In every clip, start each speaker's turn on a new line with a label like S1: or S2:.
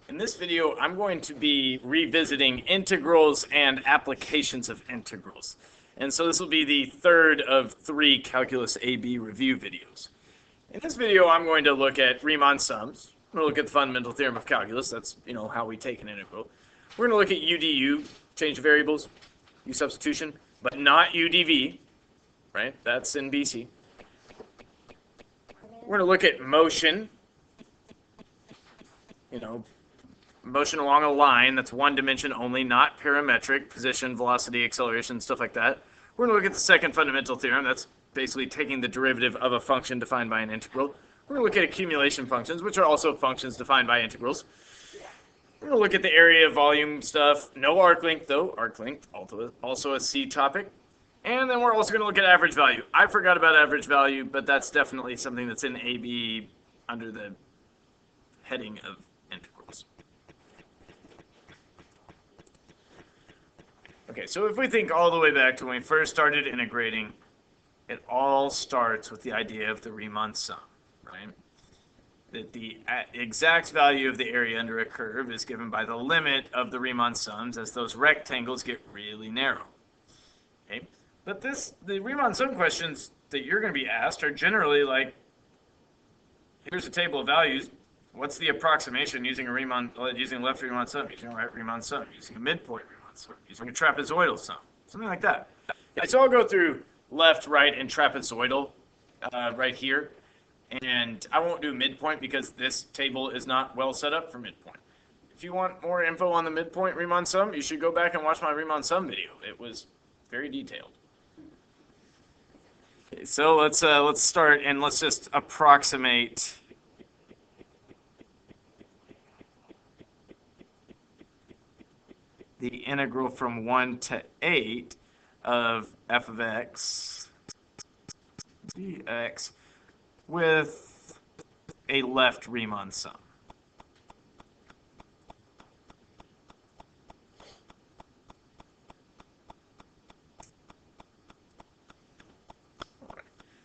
S1: In this video, I'm going to be revisiting integrals and applications of integrals. And so this will be the third of 3 Calculus AB review videos. In this video, I'm going to look at Riemann sums. I'm going to look at the fundamental theorem of calculus. That's, how we take an integral. We're going to look at UDU, change of variables, U substitution, but not UDV, right? That's in BC. We're going to look at motion, motion along a line that's one dimension only, not parametric, position, velocity, acceleration, stuff like that. We're going to look at the second fundamental theorem. That's basically taking the derivative of a function defined by an integral. We're going to look at accumulation functions, which are also functions defined by integrals. We're going to look at the area volume stuff. No arc length, though. Arc length, also a C topic. And then we're also going to look at average value. I forgot about average value, but that's definitely something that's in AB under the heading of integrals. Okay, so if we think all the way back to when we first started integrating, it all starts with the idea of the Riemann sum, right? That the exact value of the area under a curve is given by the limit of the Riemann sums as those rectangles get really narrow. Okay, but the Riemann sum questions that you're going to be asked are generally like, here's a table of values. What's the approximation using a left Riemann sum, using a right Riemann sum, using a midpoint Riemann sum, using a trapezoidal sum, something like that. Okay, so I'll go through left, right, and trapezoidal right here. And I won't do midpoint because this table is not well set up for midpoint. If you want more info on the midpoint Riemann sum, you should go back and watch my Riemann sum video. It was very detailed. Okay, so let's start and let's just approximate the integral from 1 to 8 of f of x dx with a left Riemann sum.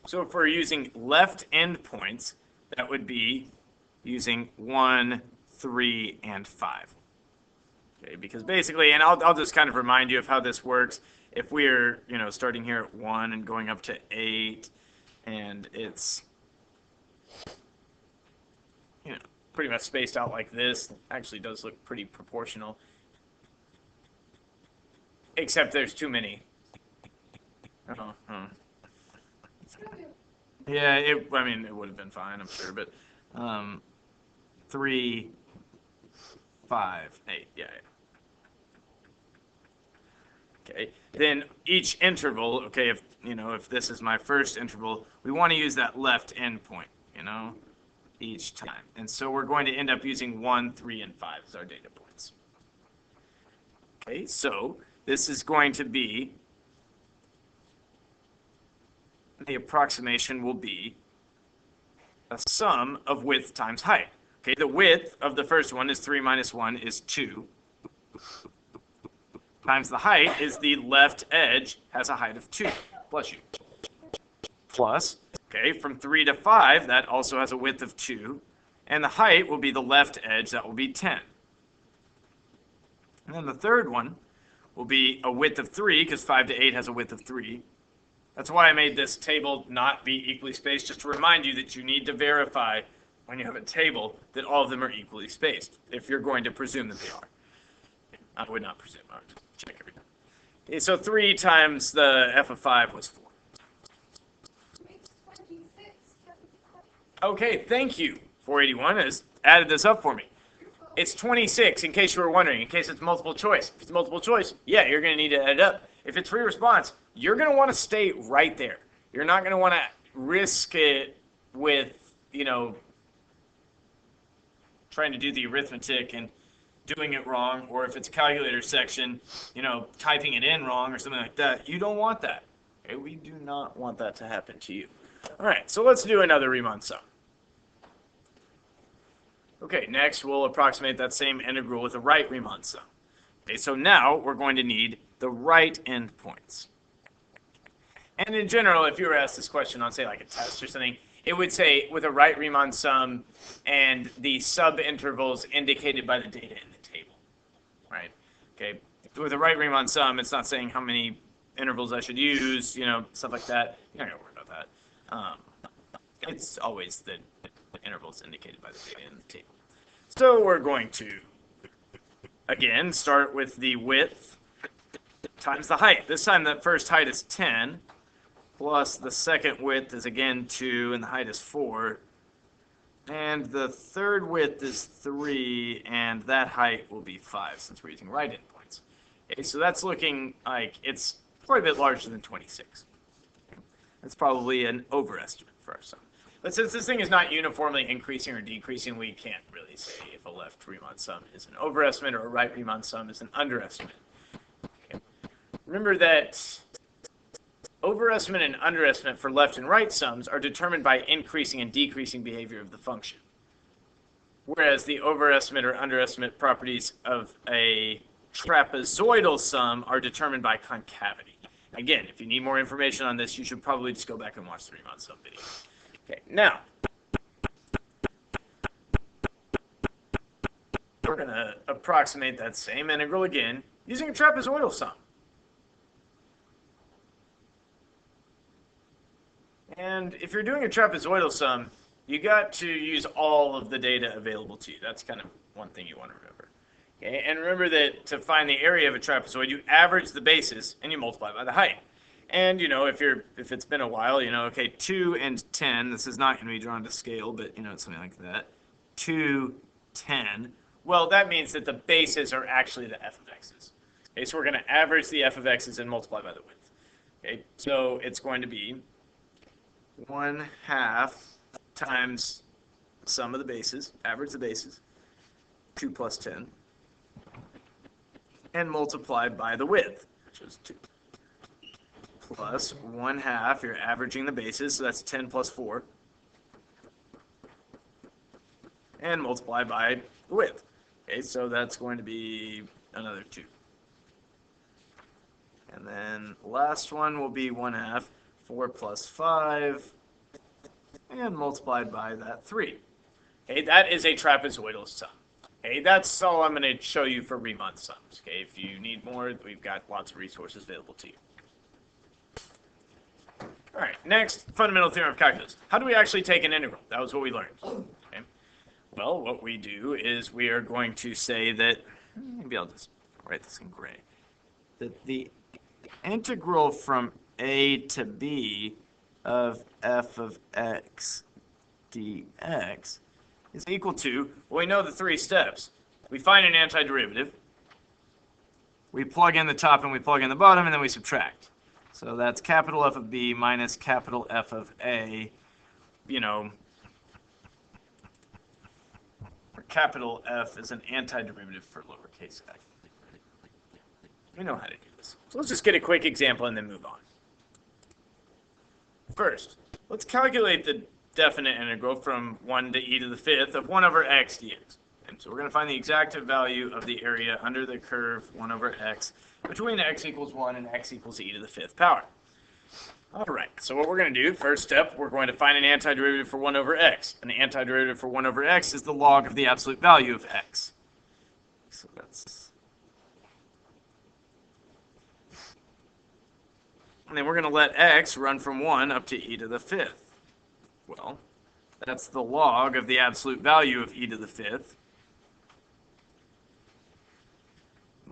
S1: So if we're using left endpoints, that would be using 1, 3, and 5. Okay, because basically, and I'll just kind of remind you of how this works. If we're, starting here at 1 and going up to 8, and it's, pretty much spaced out like this, it actually does look pretty proportional. Except there's too many. Yeah, it would have been fine, I'm sure, but 3, 5, 8, yeah. Okay, then each interval, okay, if this is my first interval, we want to use that left endpoint, each time. And so we're going to end up using 1, 3, and 5 as our data points. Okay, so this is going to be, the approximation will be a sum of width times height. Okay, the width of the first one is 3 minus 1 is 2. Times the height is the left edge has a height of 2, plus u. Plus, okay, from 3 to 5, that also has a width of 2. And the height will be the left edge, that will be 10. And then the third one will be a width of 3, because 5 to 8 has a width of 3. That's why I made this table not be equally spaced, just to remind you that you need to verify when you have a table that all of them are equally spaced, if you're going to presume that they are. I would not presume. I would check every time. Okay, so 3 times the f of 5 was 4. Okay, thank you. 481 has added this up for me. It's 26, in case you were wondering, in case it's multiple choice. If it's multiple choice, yeah, you're going to need to add it up. If it's free response, you're going to want to stay right there. You're not going to want to risk it with, trying to do the arithmetic and doing it wrong, or if it's a calculator section, typing it in wrong or something like that. You don't want that. Okay? We do not want that to happen to you. All right, so let's do another Riemann sum. Okay, next we'll approximate that same integral with a right Riemann sum. Okay, so now we're going to need the right endpoints. And in general, if you were asked this question on, say, like a test or something, it would say with a right Riemann sum and the subintervals indicated by the data in the table, right? Okay, with a right Riemann sum, it's not saying how many intervals I should use, you know, stuff like that. You're not gonna worry about that. It's always the intervals indicated by the data in the table. So we're going to, again, start with the width times the height. This time the first height is 10, plus the second width is again 2, and the height is 4. And the third width is 3, and that height will be 5, since we're using right endpoints. Okay, so that's looking like it's quite a bit larger than 26. That's probably an overestimate for our sum. But since this thing is not uniformly increasing or decreasing, we can't really say if a left Riemann sum is an overestimate or a right Riemann sum is an underestimate. Okay. Remember that overestimate and underestimate for left and right sums are determined by increasing and decreasing behavior of the function. Whereas the overestimate or underestimate properties of a trapezoidal sum are determined by concavity. Again, if you need more information on this, you should probably just go back and watch the Riemann sum video. Okay, now, we're going to approximate that same integral again using a trapezoidal sum. And if you're doing a trapezoidal sum, you got to use all of the data available to you. That's kind of one thing you want to remember. Okay, and remember that to find the area of a trapezoid, you average the bases and you multiply by the height. And, you know, if it's been a while, you know, okay, 2 and 10, this is not going to be drawn to scale, but, you know, it's something like that. 2, 10. Well, that means that the bases are actually the f of x's. Okay, so we're going to average the f of x's and multiply by the width. Okay, so it's going to be 1/2 times the sum of the bases, average the bases, 2 plus 10, and multiplied by the width, which is 2. Plus 1/2, you're averaging the bases, so that's 10 plus 4. And multiply by the width. Okay, so that's going to be another 2. And then last one will be 1/2, 4 plus 5, and multiplied by that 3. Okay, that is a trapezoidal sum. Okay, that's all I'm going to show you for Riemann sums. Okay, if you need more, we've got lots of resources available to you. All right, next, fundamental theorem of calculus. How do we actually take an integral? That was what we learned. Okay. Well, what we do is we are going to say that, maybe I'll just write this in gray, that the integral from a to b of f of x dx is equal to, well, we know the 3 steps. We find an antiderivative, we plug in the top and we plug in the bottom, and then we subtract. So that's capital F of B minus capital F of A, you know, where capital F is an antiderivative for lowercase f. We know how to do this. So let's just get a quick example and then move on. First, let's calculate the definite integral from 1 to e to the 5th of 1 over x dx. And so we're going to find the exact value of the area under the curve 1 over x between x equals 1 and x equals e to the 5th power. All right, so what we're going to do, first step, we're going to find an antiderivative for 1 over x. An antiderivative for 1 over x is the log of the absolute value of x. So that's... And then we're going to let x run from 1 up to e to the 5th. Well, that's the log of the absolute value of e to the 5th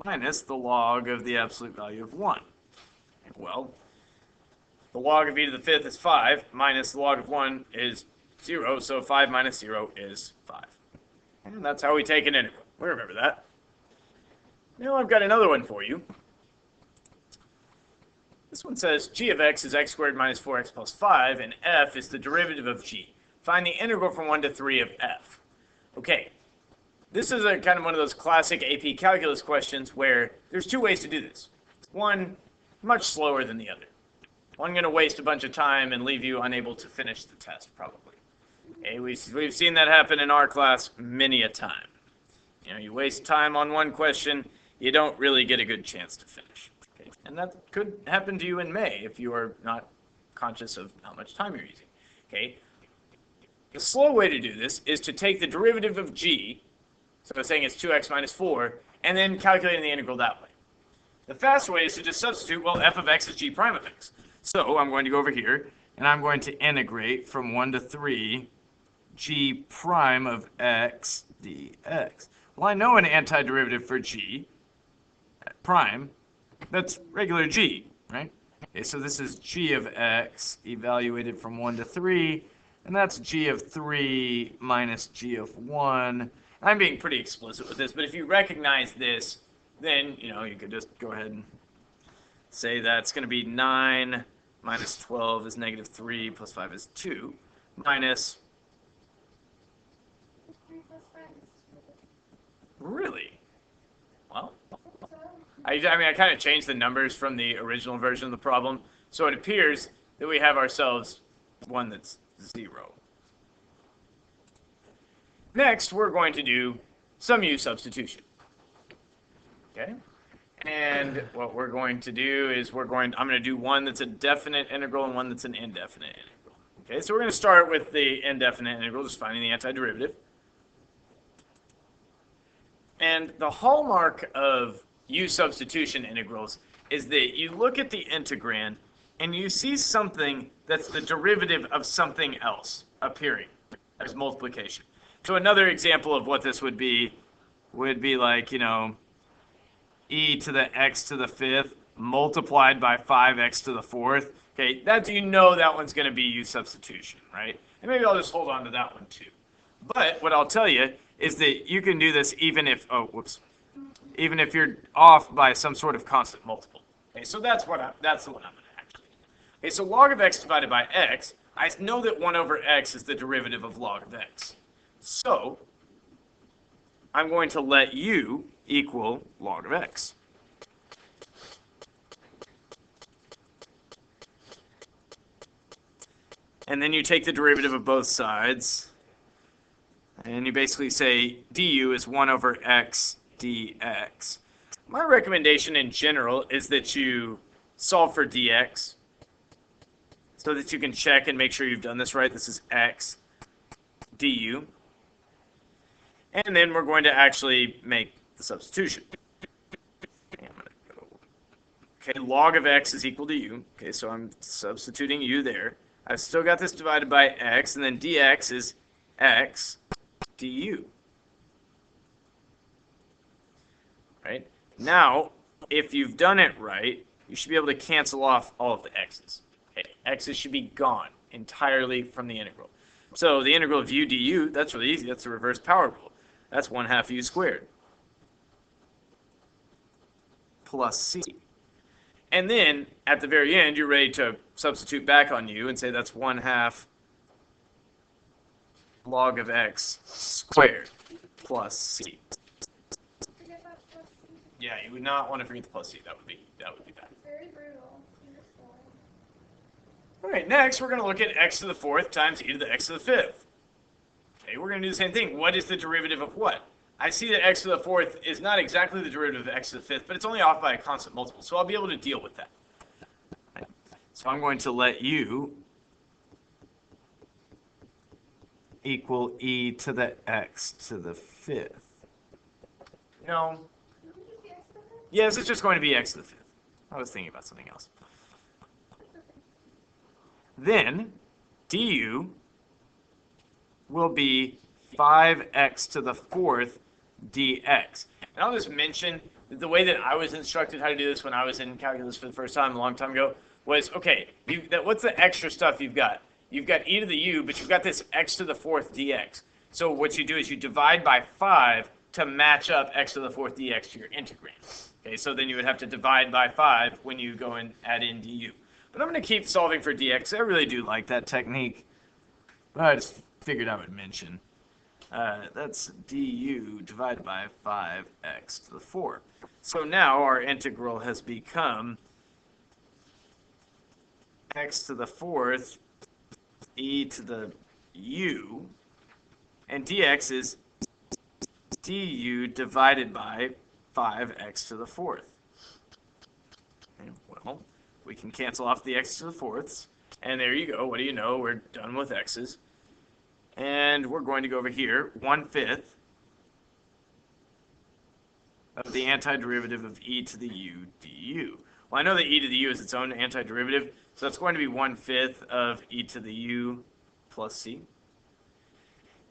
S1: minus the log of the absolute value of 1. Well, the log of e to the 5th is 5, minus the log of 1 is 0, so 5 minus 0 is 5. And that's how we take an integral. We remember that. Now I've got another one for you. This one says g of x is x squared minus 4x plus 5, and f is the derivative of g. Find the integral from 1 to 3 of f. Okay, this is a kind of one of those classic AP calculus questions where there's 2 ways to do this. One, much slower than the other. One going to waste a bunch of time and leave you unable to finish the test, probably. Okay, we've seen that happen in our class many a time. You know, you waste time on one question, you don't really get a good chance to finish. Okay? And that could happen to you in May if you are not conscious of how much time you're using. Okay? The slow way to do this is to take the derivative of g, so it's saying it's 2x minus 4, and then calculating the integral that way. The fast way is to just substitute, well, f of x is g prime of x. So I'm going to go over here, and I'm going to integrate from 1 to 3 g prime of x dx. Well, I know an antiderivative for g prime. That's regular g, right? Okay, so this is g of x evaluated from 1 to 3, and that's g of 3 minus g of 1. I'm being pretty explicit with this, but if you recognize this, then, you could just go ahead and say that's going to be 9 minus 12 is negative 3 plus 5 is 2 minus... Really? Well, I kind of changed the numbers from the original version of the problem, so it appears that we have ourselves one that's 0. Next, we're going to do some u substitution. Okay? And what we're going to do is I'm going to do one that's a definite integral and one that's an indefinite integral. Okay, so we're going to start with the indefinite integral, just finding the antiderivative. And the hallmark of u substitution integrals is that you look at the integrand and you see something that's the derivative of something else appearing as multiplication. So another example of what this would be like, e to the x to the 5th multiplied by 5x to the 4th. Okay, that one's going to be u substitution, right? And maybe I'll just hold on to that one too. But what I'll tell you is that you can do this even if you're off by some sort of constant multiple. Okay, so that's the one I'm going to actually do. Okay, so log of x divided by x, I know that 1 over x is the derivative of log of x. So I'm going to let u equal log of x. And then you take the derivative of both sides. And you basically say du is 1 over x dx. My recommendation in general is that you solve for dx so that you can check and make sure you've done this right. This is x du. And then we're going to actually make the substitution. Okay, log of x is equal to u. Okay, so I'm substituting u there. I've still got this divided by x, and then dx is x du. Right? Now, if you've done it right, you should be able to cancel off all of the x's. Okay? X's should be gone entirely from the integral. So the integral of u du, that's really easy. That's the reverse power rule. That's 1/2 u squared plus c. And then at the very end, you're ready to substitute back on u and say that's 1/2 log of x squared plus c. Yeah, you would not want to forget the plus c. That would be bad.
S2: Very brutal.
S1: All right, next we're going to look at x to the 4th times e to the x to the 5th. Okay, we're going to do the same thing. What is the derivative of what? I see that x to the 4th is not exactly the derivative of x to the 5th, but it's only off by a constant multiple, so I'll be able to deal with that. Right. So I'm going to let u equal e to the x to the 5th. No. Yes, it's just going to be x to the 5th. I was thinking about something else. Then du will be 5x to the 4th dx. And I'll just mention that the way that I was instructed how to do this when I was in calculus for the first time a long time ago was, okay, what's the extra stuff you've got? You've got e to the u, but you've got this x to the 4th dx. So what you do is you divide by 5 to match up x to the 4th dx to your integrand. Okay, so then you would have to divide by 5 when you go and add in du. But I'm going to keep solving for dx. I really do like that technique. But I just figured I would mention. That's du divided by 5x to the 4th. So now our integral has become x to the 4th e to the u, and dx is du divided by 5x to the 4th. Okay, well, we can cancel off the x to the 4ths, and there you go. What do you know? We're done with x's. And we're going to go over here, 1/5 of the antiderivative of e to the u du. Well, I know that e to the u is its own antiderivative, so that's going to be 1/5 of e to the u plus c.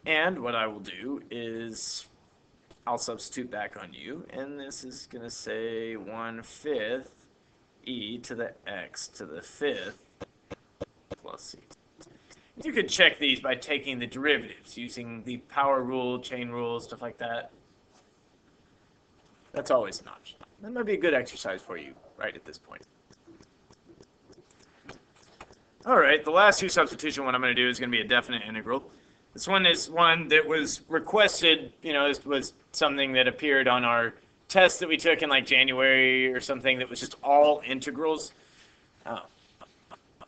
S1: And what I will do is I'll substitute back on u, and this is going to say 1/5 e to the x to the 5th plus c. You could check these by taking the derivatives, using the power rule, chain rule, stuff like that. That's always an option. That might be a good exercise for you right at this point. All right, the last u substitution one I'm going to do is going to be a definite integral. This one is one that was requested, this was something that appeared on our test that we took in like January or something that was just all integrals.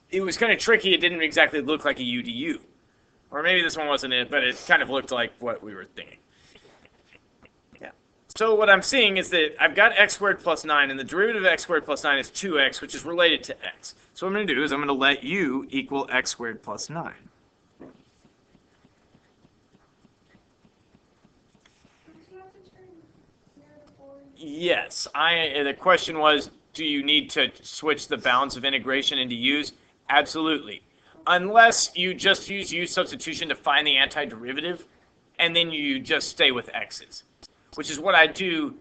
S1: It was kind of tricky. It didn't exactly look like a u du. Or maybe this one wasn't it, but it kind of looked like what we were thinking. Yeah. So what I'm seeing is that I've got x squared plus 9, and the derivative of x squared plus 9 is 2x, which is related to x. So what I'm going to do is I'm going to let u equal x squared plus 9. Yes. The question was, do you need to switch the bounds of integration into u's? Absolutely. Unless you just use u substitution to find the antiderivative, and then you just stay with x's, which is what I do.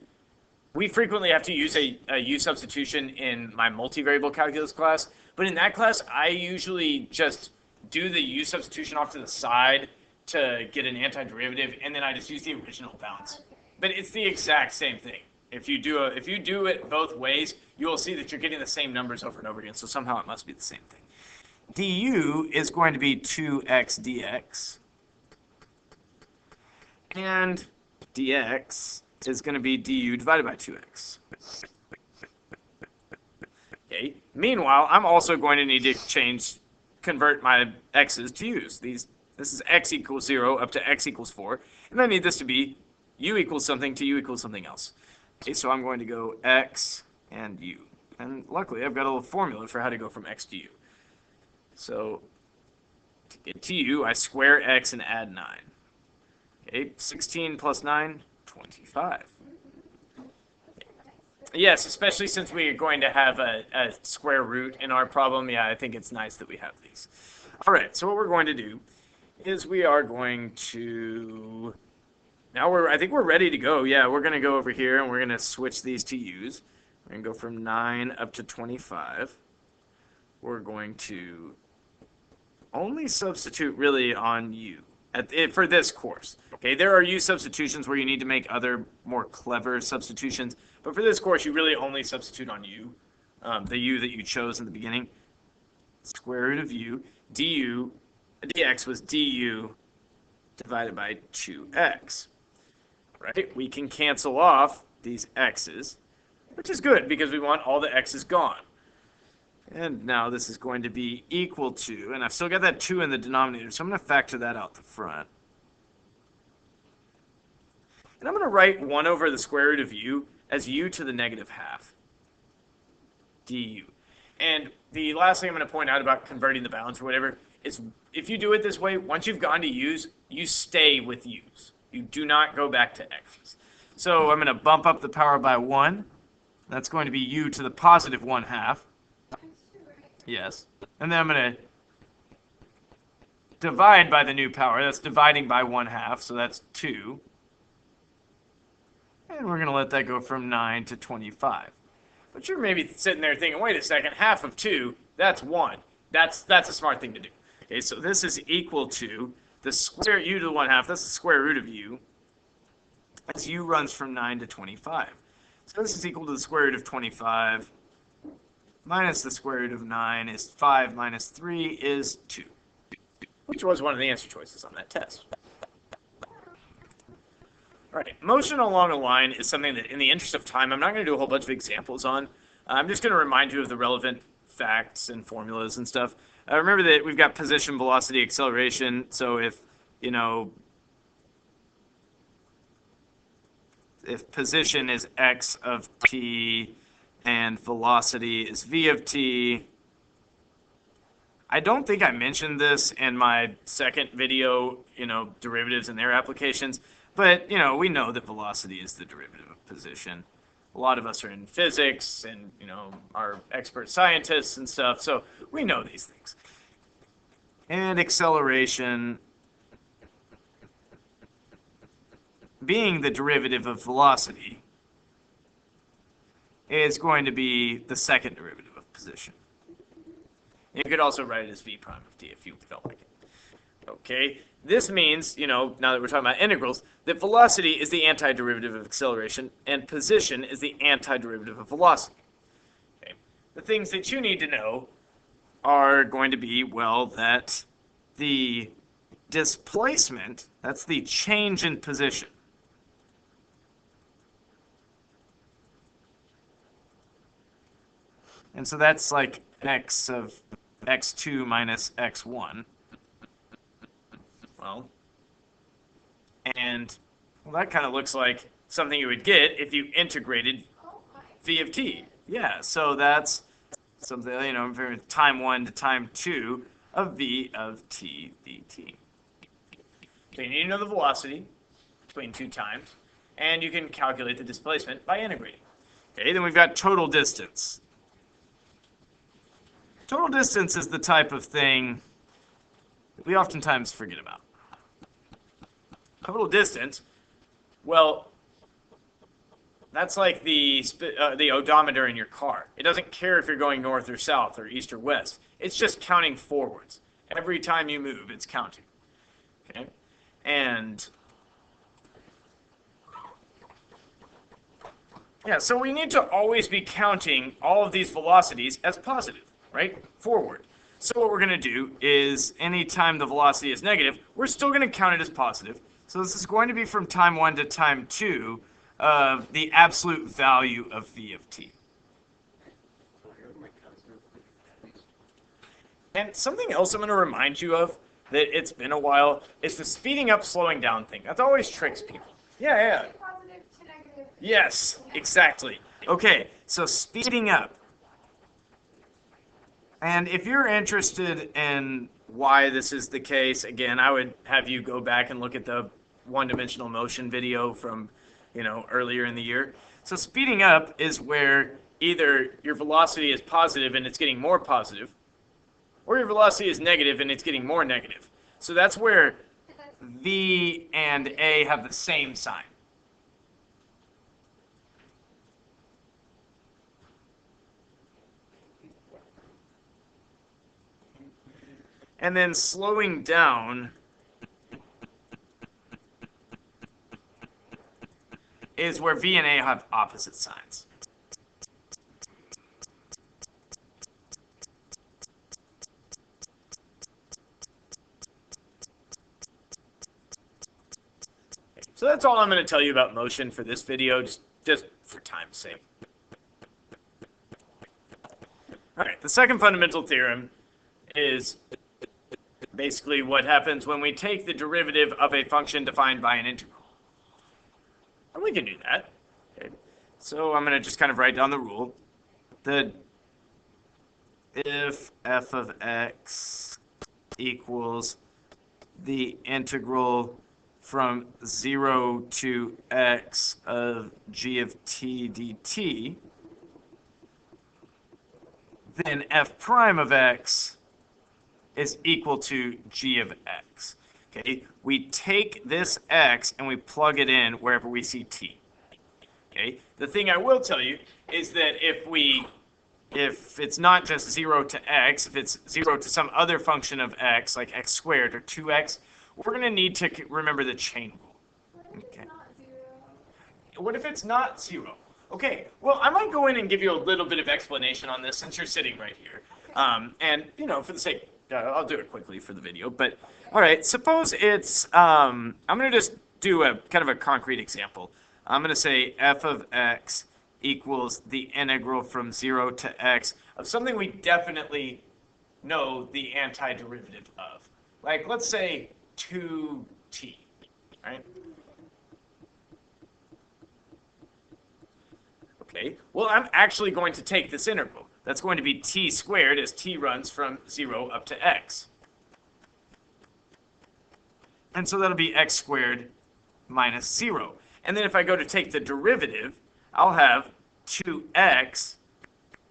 S1: We frequently have to use a u substitution in my multivariable calculus class, but in that class, I usually just do the u substitution off to the side to get an antiderivative, and then I just use the original bounds. But it's the exact same thing. If you do it both ways, you will see that you're getting the same numbers over and over again, so somehow it must be the same thing. Du is going to be 2x dx, and dx is going to be du divided by 2x. Okay. Meanwhile, I'm also going to need to convert my x's to u's. This is x equals 0 up to x equals 4, and I need this to be u equals something to u equals something else. Okay, so I'm going to go x and u. And luckily, I've got a little formula for how to go from x to u. So to get to u, I square x and add 9. Okay, 16 plus 9, 25. Yes, especially since we are going to have a square root in our problem. Yeah, I think it's nice that we have these. All right, so what we're going to do is we are going to... Now I think we're ready to go. Yeah, we're going to go over here and we're going to switch these to u's. We're going to go from 9 up to 25. We're going to only substitute really on u for this course. Okay, there are u substitutions where you need to make other more clever substitutions, but for this course you really only substitute on u, the u that you chose in the beginning. Square root of u, dx was du divided by 2x. Right? We can cancel off these x's, which is good because we want all the x's gone. And now this is going to be equal to, and I've still got that 2 in the denominator, so I'm going to factor that out the front. And I'm going to write 1 over the square root of u as u to the negative half du. And the last thing I'm going to point out about converting the bounds or whatever is if you do it this way, once you've gone to u's, you stay with u's. You do not go back to x's. So I'm going to bump up the power by 1. That's going to be u to the positive 1/2. Yes. And then I'm going to divide by the new power. That's dividing by 1/2, so that's 2. And we're going to let that go from 9 to 25. But you're maybe sitting there thinking, wait a second, half of 2, that's 1. That's a smart thing to do. Okay, so this is equal to the square u to the 1/2, that's the square root of u, as u runs from 9 to 25. So this is equal to the square root of 25 minus the square root of 9 is 5 minus 3 is 2, which was one of the answer choices on that test. All right, motion along a line is something that, in the interest of time, I'm not going to do a whole bunch of examples on. I'm just going to remind you of the relevant facts and formulas and stuff. Remember that we've got position, velocity, acceleration. So if position is x of t and velocity is v of t, I don't think I mentioned this in my second video, derivatives and their applications, but, we know that velocity is the derivative of position. A lot of us are in physics and, are expert scientists and stuff, so we know these things. And acceleration being the derivative of velocity is going to be the second derivative of position. You could also write it as v prime of t if you felt like it. Okay, this means, now that we're talking about integrals, that velocity is the antiderivative of acceleration and position is the antiderivative of velocity. Okay. The things that you need to know are going to be, well, that the displacement, that's the change in position, and so that's like x of x2 minus x1. Well, that kind of looks like something you would get if you integrated v of t. Yeah, so that's something, from time 1 to time 2 of v of t dt. So you need to know the velocity between two times, and you can calculate the displacement by integrating. Okay, then we've got total distance. Total distance is the type of thing that we oftentimes forget about. Total distance, well, that's like the odometer in your car. It doesn't care if you're going north or south or east or west. It's just counting forwards. Every time you move, it's counting. Okay? And yeah, so we need to always be counting all of these velocities as positive, right? Forward. So what we're going to do is anytime the velocity is negative, we're still going to count it as positive. So this is going to be from time 1 to time 2 of the absolute value of v of t. And something else I'm going to remind you of, that it's been a while, is the speeding up, slowing down thing. That always tricks people. Yeah.
S2: Positive to negative.
S1: Yes, exactly. Okay, so speeding up. And if you're interested in why this is the case, again, I would have you go back and look at the one-dimensional motion video from, earlier in the year. So speeding up is where either your velocity is positive and it's getting more positive, or your velocity is negative and it's getting more negative. So that's where v and a have the same sign. And then slowing down is where v and a have opposite signs. So that's all I'm going to tell you about motion for this video, just for time's sake. All right, the second fundamental theorem is basically what happens when we take the derivative of a function defined by an integral. And we can do that. Okay. So I'm going to just kind of write down the rule. If f of x equals the integral from 0 to x of g of t dt, then f prime of x is equal to g of x. Okay, we take this x and we plug it in wherever we see t. Okay, the thing I will tell you is that if it's not just 0 to x, if it's 0 to some other function of x, like x squared or 2x, we're going to need to remember the chain rule. Okay. What if it's not 0? Okay, well, I might go in and give you a little bit of explanation on this since you're sitting right here. And, for the sake, I'll do it quickly for the video. But, all right, suppose it's, I'm going to just do a kind of a concrete example. I'm going to say f of x equals the integral from 0 to x of something we definitely know the antiderivative of. Like, let's say 2t, right? Okay, well, I'm actually going to take this integral. That's going to be t squared as t runs from 0 up to x. And so that'll be x squared minus 0. And then if I go to take the derivative, I'll have 2x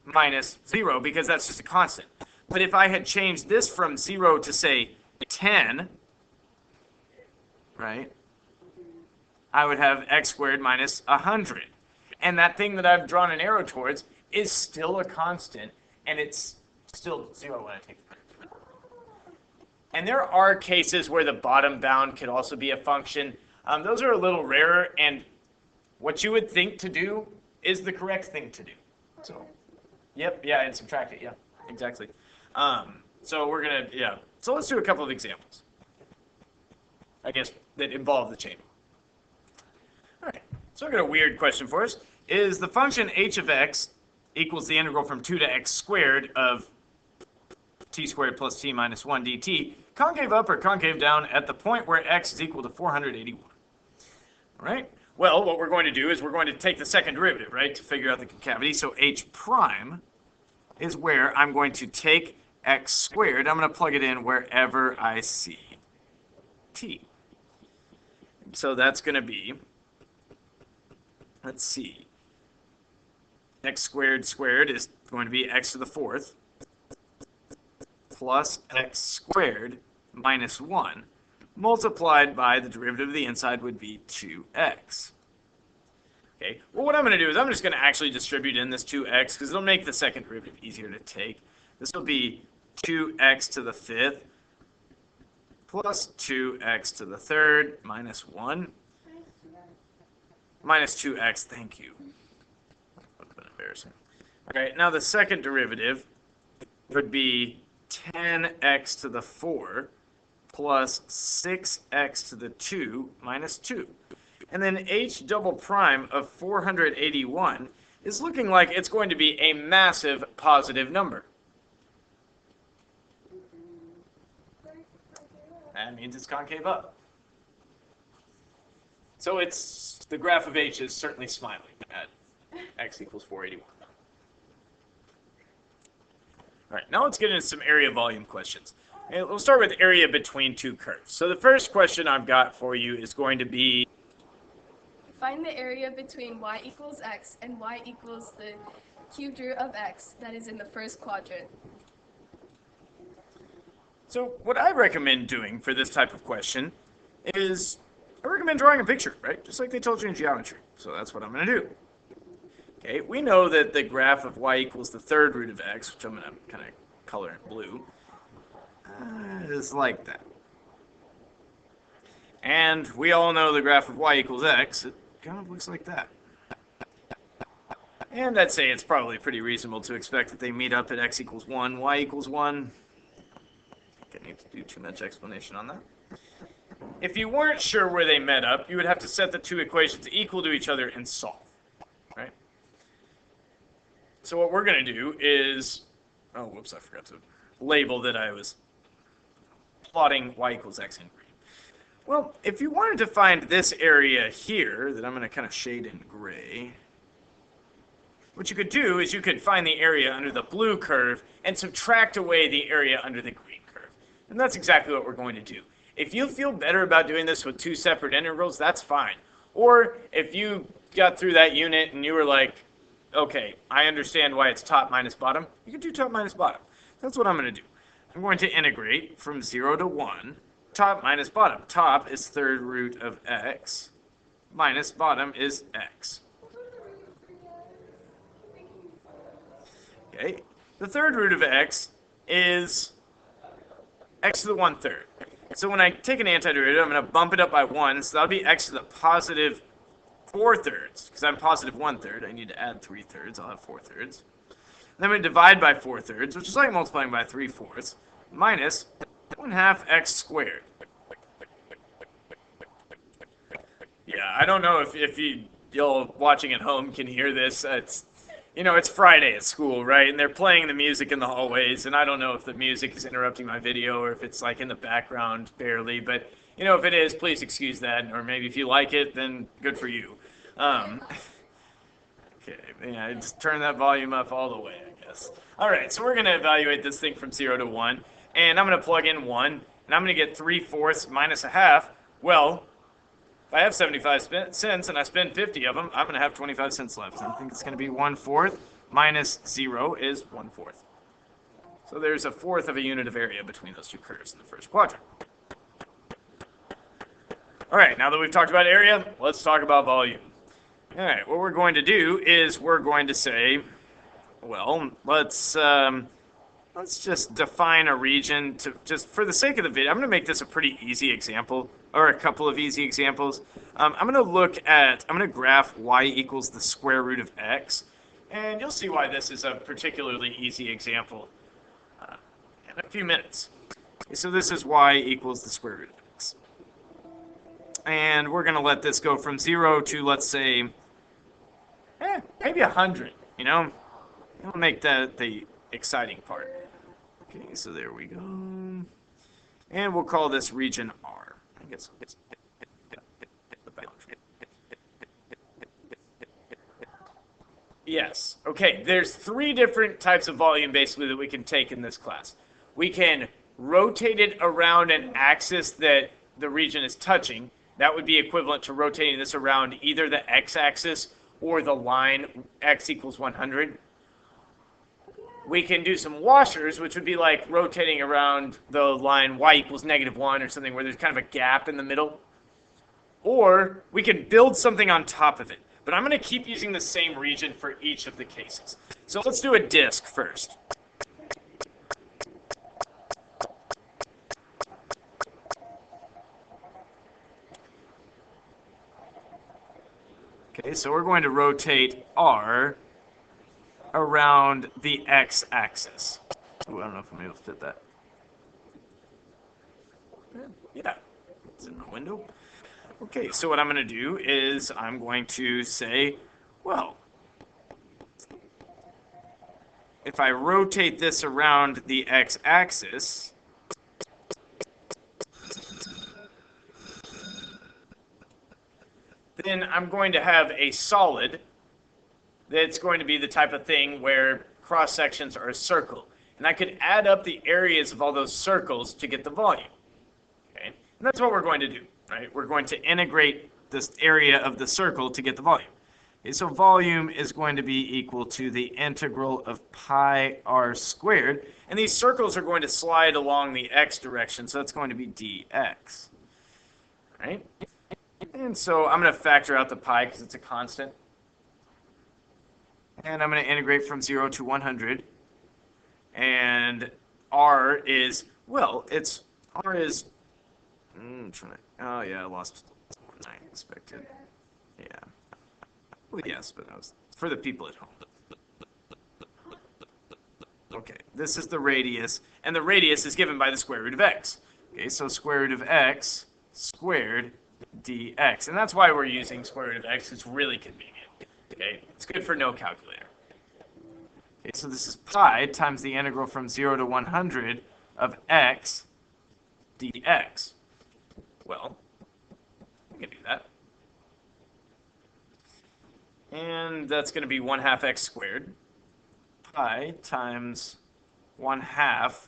S1: minus 0 because that's just a constant. But if I had changed this from 0 to, say, 10, right, I would have x squared minus 100. And that thing that I've drawn an arrow towards is still a constant, and it's still 0 when I take the derivative. And there are cases where the bottom bound could also be a function. Those are a little rarer, and what you would think to do is the correct thing to do. So, yep, yeah, and subtract it, yeah, exactly. So we're gonna, yeah. So let's do a couple of examples, I guess, that involve the chain. All right, so I've got a weird question for us. Is the function h of x equals the integral from 2 to x squared of t squared plus t minus 1 dt concave up or concave down at the point where x is equal to 481? All right, well, what we're going to do is we're going to take the second derivative, right, to figure out the concavity. So h prime is where I'm going to take x squared. I'm going to plug it in wherever I see t. So that's going to be, let's see, x squared squared is going to be x to the 4th plus x squared minus 1 multiplied by the derivative of the inside would be 2x. Okay, well, what I'm going to do is I'm just going to actually distribute in this 2x because it'll make the second derivative easier to take. This will be 2x to the 5th plus 2x to the 3rd minus 1 minus 2x, thank you. That would have been embarrassing. All right, now the second derivative would be 10x to the 4 plus 6x to the 2 minus 2. And then h double prime of 481 is looking like it's going to be a massive positive number. That means it's concave up. So it's, the graph of h is certainly smiling at x equals 481. All right, now let's get into some area volume questions. And we'll start with area between two curves. So the first question I've got for you is going to be,
S2: find the area between y equals x and y equals the cubed root of x that is in the first quadrant.
S1: so what I recommend doing for this type of question is I recommend drawing a picture, right? Just like they told you in geometry. So that's what I'm going to do. Okay, we know that the graph of y equals the 3rd root of x, which I'm going to kind of color in blue, is like that. And we all know the graph of y equals x. It kind of looks like that. And I'd say it's probably pretty reasonable to expect that they meet up at x equals 1, y equals 1. I don't need to do too much explanation on that. If you weren't sure where they met up, you would have to set the two equations equal to each other and solve, right? So what we're going to do is, oh, whoops, I forgot to label that I was plotting y equals x in green. Well, if you wanted to find this area here, that I'm going to kind of shade in gray, what you could do is you could find the area under the blue curve and subtract away the area under the green curve. And that's exactly what we're going to do. If you feel better about doing this with two separate integrals, that's fine. Or if you got through that unit and you were like, okay, I understand why it's top minus bottom, you can do top minus bottom. That's what I'm going to do. I'm going to integrate from 0 to 1, top minus bottom. Top is 3rd root of x, minus bottom is x. Okay, the 3rd root of x is x to the 1/3. So when I take an antiderivative, I'm going to bump it up by 1, so that'll be x to the positive 4/3. Because I'm positive 1/3, I need to add 3/3, I'll have 4/3. Then I'm going to divide by 4/3, which is like multiplying by 3/4, minus 1/2 x squared. Yeah, I don't know if y'all watching at home can hear this. It's Friday at school, right? And they're playing the music in the hallways, and I don't know if the music is interrupting my video or if it's like in the background barely, but if it is, please excuse that, or maybe if you like it, then good for you. Okay, yeah, just turn that volume up all the way, I Yes. All right, so we're going to evaluate this thing from 0 to 1, and I'm going to plug in 1, and I'm going to get 3/4 minus a half. Well, if I have 75 cents and I spend 50 of them, I'm going to have 25 cents left. And I think it's going to be 1/4 minus 0 is 1/4. So there's 1/4 of a unit of area between those two curves in the first quadrant. All right, now that we've talked about area, let's talk about volume. All right, what we're going to do is we're going to say, well, let's just define a region to just for the sake of the video. I'm going to make this a pretty easy example, or a couple of easy examples. I'm going to graph y equals the square root of x, and you'll see why this is a particularly easy example in a few minutes. Okay, so this is y equals the square root of x. And we're going to let this go from 0 to, let's say, maybe 100, you know? It'll make that the exciting part. Okay, so there we go. And we'll call this region R. I guess it's yes. Okay, there's 3 different types of volume basically that we can take in this class. We can rotate it around an axis that the region is touching. That would be equivalent to rotating this around either the x-axis or the line x equals 100. We can do some washers, which would be like rotating around the line y equals -1 or something where there's kind of a gap in the middle. Or we can build something on top of it. But I'm going to keep using the same region for each of the cases. So let's do a disk first. Okay, so we're going to rotate R around the x-axis. Ooh, I don't know if I'm able to fit that. Yeah, it's in my window. Okay, so what I'm going to do is I'm going to say, well, if I rotate this around the x-axis, then I'm going to have a solid that's going to be the type of thing where cross-sections are a circle. And I could add up the areas of all those circles to get the volume. Okay? And that's what we're going to do, right? We're going to integrate this area of the circle to get the volume. Okay, so volume is going to be equal to the integral of pi r squared. And these circles are going to slide along the x direction, so that's going to be dx. Right? And so I'm going to factor out the pi because it's a constant. And I'm going to integrate from 0 to 100. And r is, well, r is, oh yeah, I lost more than I expected. Yeah. Well, yes, but that was for the people at home. Okay, this is the radius, and the radius is given by the square root of x. Okay, so square root of x squared dx. And that's why we're using square root of x. It's really convenient. Okay, it's good for no calculator. Okay, so this is pi times the integral from 0 to 100 of x dx. Well, we can do that. And that's going to be 1/2 x squared. Pi times 1/2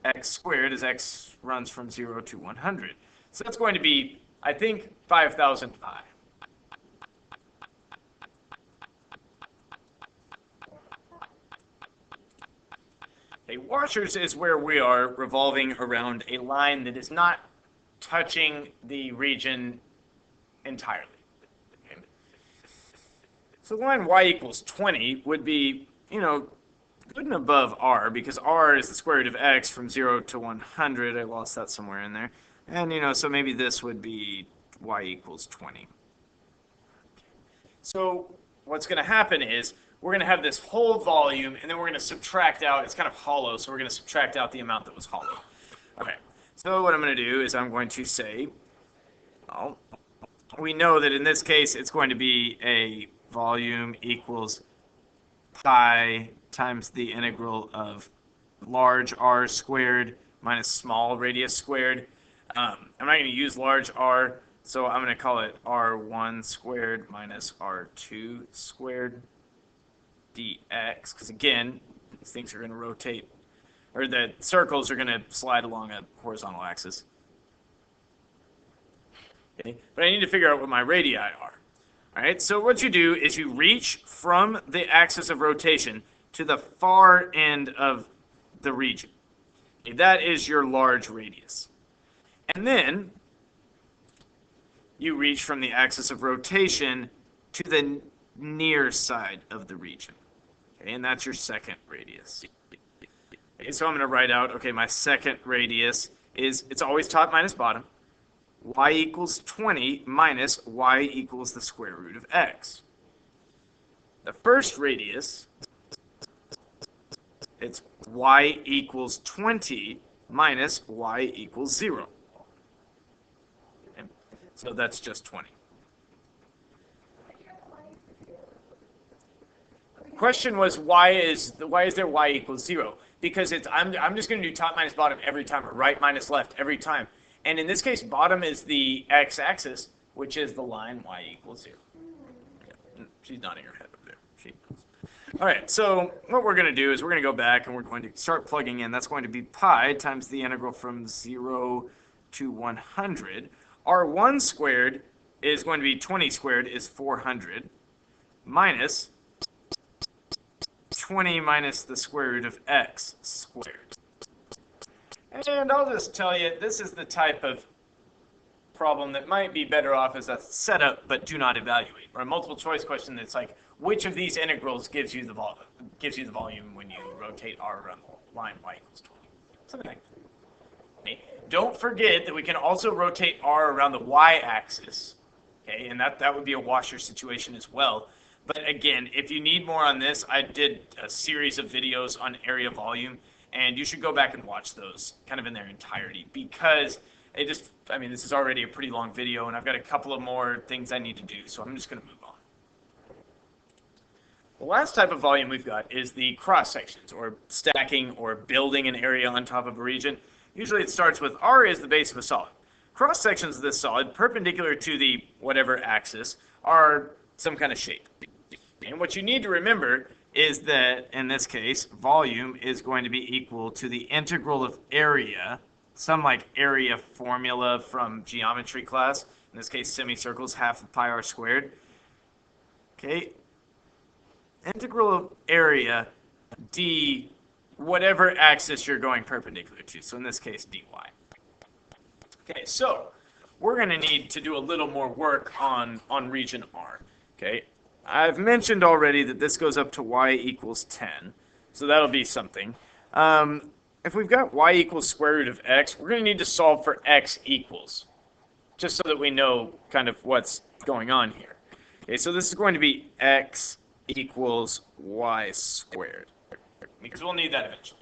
S1: x squared as x runs from 0 to 100. So that's going to be, I think, 5,000 pi. Okay, washers is where we are revolving around a line that is not touching the region entirely. Okay. So the line y equals 20 would be, good and above r, because r is the square root of x from 0 to 100. I lost that somewhere in there. And, so maybe this would be y equals 20. So what's going to happen is we're going to have this whole volume, and then we're going to subtract out. It's kind of hollow, so we're going to subtract out the amount that was hollow. Okay, so what I'm going to do is I'm going to say, well, we know that in this case it's going to be a volume equals pi times the integral of large r squared minus small radius squared. I'm not going to use large r, so I'm going to call it r1 squared minus r2 squared. dx, because again, these things are going to rotate, or the circles are going to slide along a horizontal axis. Okay, but I need to figure out what my radii are. All right, so what you do is you reach from the axis of rotation to the far end of the region. Okay, that is your large radius. And then you reach from the axis of rotation to the near side of the region. Okay, and that's your second radius. Okay, so I'm going to write out, okay, my second radius is, it's always top minus bottom. Y equals 20 minus y equals the square root of x. The first radius, it's y equals 20 minus y equals 0. Okay, so that's just 20. Question was, why is there y equals 0? Because it's I'm just going to do top minus bottom every time, or right minus left every time. And in this case, bottom is the x-axis, which is the line y equals 0. Yeah, she's nodding her head over there. She knows. All right, so what we're going to do is we're going to go back and we're going to start plugging in. That's going to be pi times the integral from 0 to 100. R1 squared is going to be 20 squared is 400 minus 20 minus the square root of x squared. And I'll just tell you, this is the type of problem that might be better off as a setup, but do not evaluate. Or a multiple choice question that's like, which of these integrals gives you the volume when you rotate r around the line y equals 20? Something like that. Okay. Don't forget that we can also rotate r around the y-axis. Okay, and that would be a washer situation as well. But again, if you need more on this, I did a series of videos on area volume, and you should go back and watch those kind of in their entirety, because I mean, this is already a pretty long video, and I've got a couple of more things I need to do, so I'm just going to move on. The last type of volume we've got is the cross sections, or stacking or building an area on top of a region. Usually it starts with R is the base of a solid. Cross sections of this solid, perpendicular to the whatever axis, are some kind of shape. And what you need to remember is that, in this case, volume is going to be equal to the integral of area, some like area formula from geometry class. In this case, semicircles, half of pi r squared. Okay, integral of area d, whatever axis you're going perpendicular to. So in this case, dy. Okay, so we're going to need to do a little more work on region R. Okay, I've mentioned already that this goes up to y equals 10, so that'll be something. If we've got y equals square root of x, we're going to need to solve for x equals, just so that we know kind of what's going on here. Okay, so this is going to be x equals y squared, because we'll need that eventually.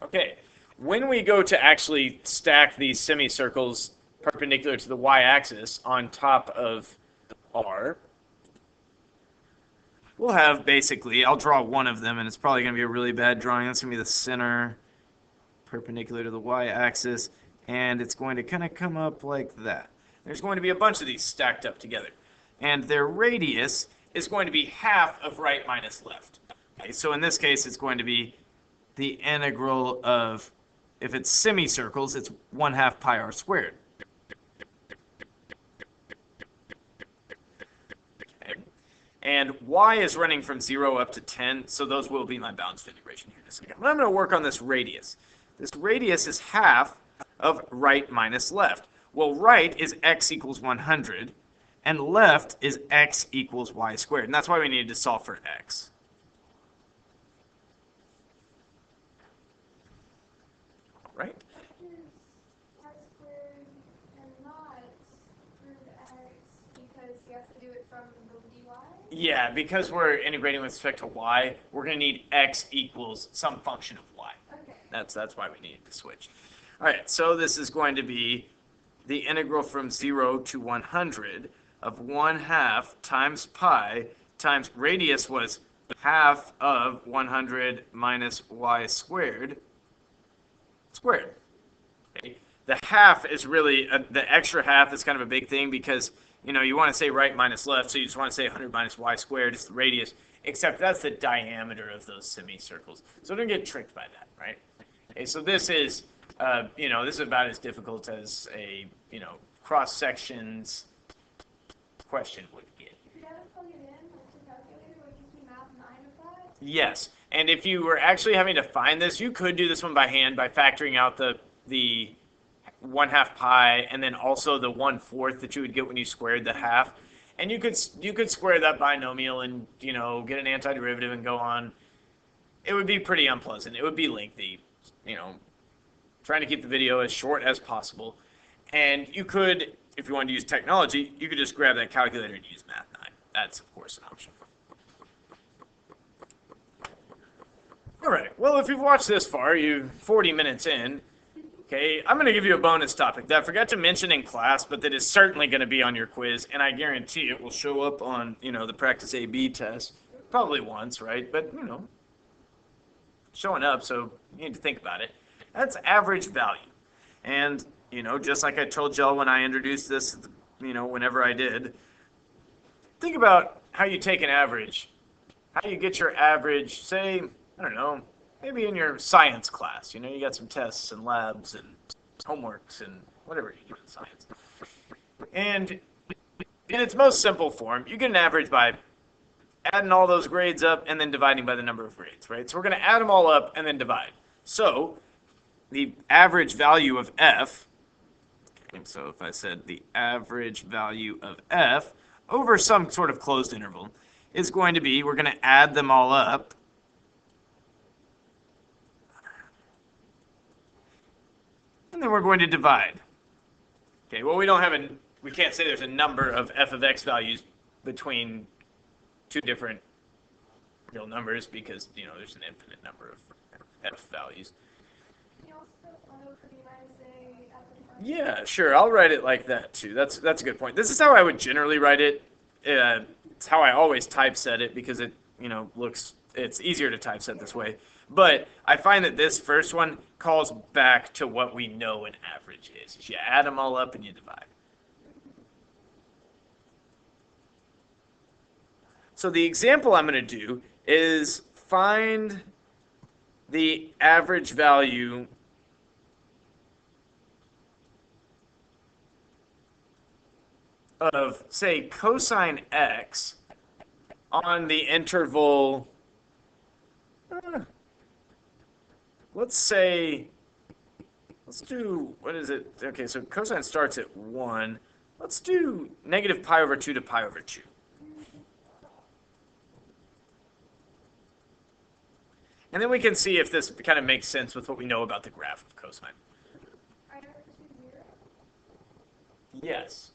S1: Okay, when we go to actually stack these semicircles perpendicular to the y-axis on top of R, we'll have basically, I'll draw one of them, and it's probably going to be a really bad drawing. That's going to be the center perpendicular to the y-axis, and it's going to kind of come up like that. There's going to be a bunch of these stacked up together, and their radius is going to be half of right minus left. Okay, so in this case, it's going to be the integral of, if it's semicircles, it's 1/2 pi r squared. And y is running from 0 up to 10, so those will be my bounds to integration here in a second. But I'm going to work on this radius. This radius is half of right minus left. Well, right is x equals 100, and left is x equals y squared. And that's why we needed to solve for x. Right? Yeah, because we're integrating with respect to y, we're going to need x equals some function of y. Okay. That's why we needed to switch. All right, so this is going to be the integral from 0 to 100 of 1/2 times pi times radius was half of 100 minus y squared. Okay. The half is really, the extra half is kind of a big thing because, you know, you want to say right minus left, so you just want to say 100 minus y squared is the radius. except that's the diameter of those semicircles. So don't get tricked by that, right? Okay, so this is, this is about as difficult as a, cross sections question would get.
S2: You gotta plug it in like the calculator, like if you map 9 of that.
S1: Yes, and if you were actually having to find this, you could do this one by hand by factoring out the 1/2 pi and then also the 1/4 that you would get when you squared the half. And you could square that binomial and get an antiderivative and go on. It would be pretty unpleasant. It would be lengthy. Trying to keep the video as short as possible. And you could, if you wanted to use technology, you could just grab that calculator and use Math 9. That's, of course, an option. All right. Well, if you've watched this far, you're 40 minutes in. Okay, I'm going to give you a bonus topic that I forgot to mention in class, but that is certainly going to be on your quiz, and I guarantee it will show up on, the practice A/B test. Probably once, right? But, showing up, so you need to think about it. That's average value. And, just like I told y'all when I introduced this, whenever I did, think about how you take an average. How you get your average, say, I don't know, maybe in your science class. You got some tests and labs and homeworks and whatever you do in science. And in its most simple form, you get an average by adding all those grades up and then dividing by the number of grades, right? So we're going to add them all up and then divide. So the average value of f, and so if I said the average value of f over some sort of closed interval is going to be, we're going to add them all up. And then we're going to divide. Okay, well, we can't say there's a number of f of x values between two different real numbers because, there's an infinite number of f values.
S2: Can you also follow for b minus a at the front?
S1: Yeah, sure. I'll write it like that, too. That's a good point. This is how I would generally write it. It's how I always typeset it because it, it's easier to typeset this way. But I find that this first one calls back to what we know an average is. You add them all up and you divide. So the example I'm going to do is find the average value of, say, cosine x on the interval, let's do, what is it? Okay, so cosine starts at 1. Let's do negative pi over 2 to pi over 2. And then we can see if this kind of makes sense with what we know about the graph of cosine. Yes.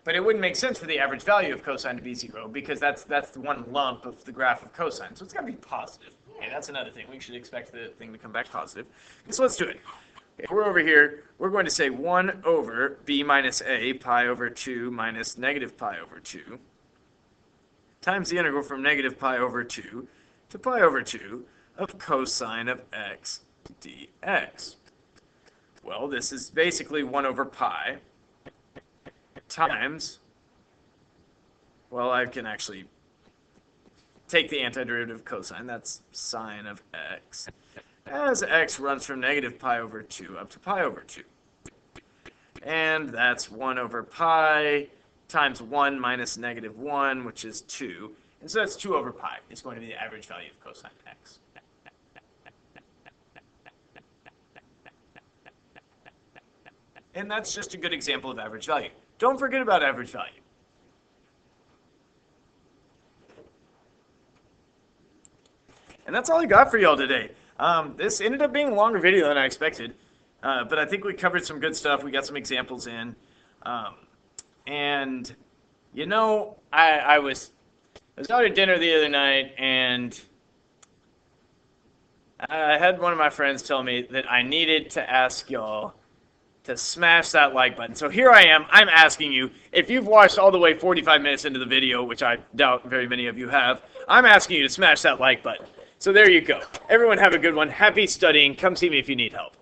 S1: But it wouldn't make sense for the average value of cosine to be 0 because that's the one lump of the graph of cosine. So it's got to be positive. Okay, that's another thing. We should expect the thing to come back positive. Okay, so let's do it. Okay, we're over here. We're going to say 1 over b minus a pi over 2 minus negative pi over 2 times the integral from negative pi over 2 to pi over 2 of cosine of x dx. Well, this is basically 1 over pi times, well, I can actually take the antiderivative of cosine, that's sine of x, as x runs from negative pi over 2 up to pi over 2. And that's 1 over pi times 1 minus negative 1, which is 2. And so that's 2 over pi. It's going to be the average value of cosine x. And that's just a good example of average value. Don't forget about average value. And that's all I got for y'all today. This ended up being a longer video than I expected, but I think we covered some good stuff. We got some examples in. And, I was out at dinner the other night, and I had one of my friends tell me that I needed to ask y'all to smash that like button. So here I am. I'm asking you, if you've watched all the way 45 minutes into the video, which I doubt very many of you have, I'm asking you to smash that like button. So there you go. Everyone have a good one. Happy studying. Come see me if you need help.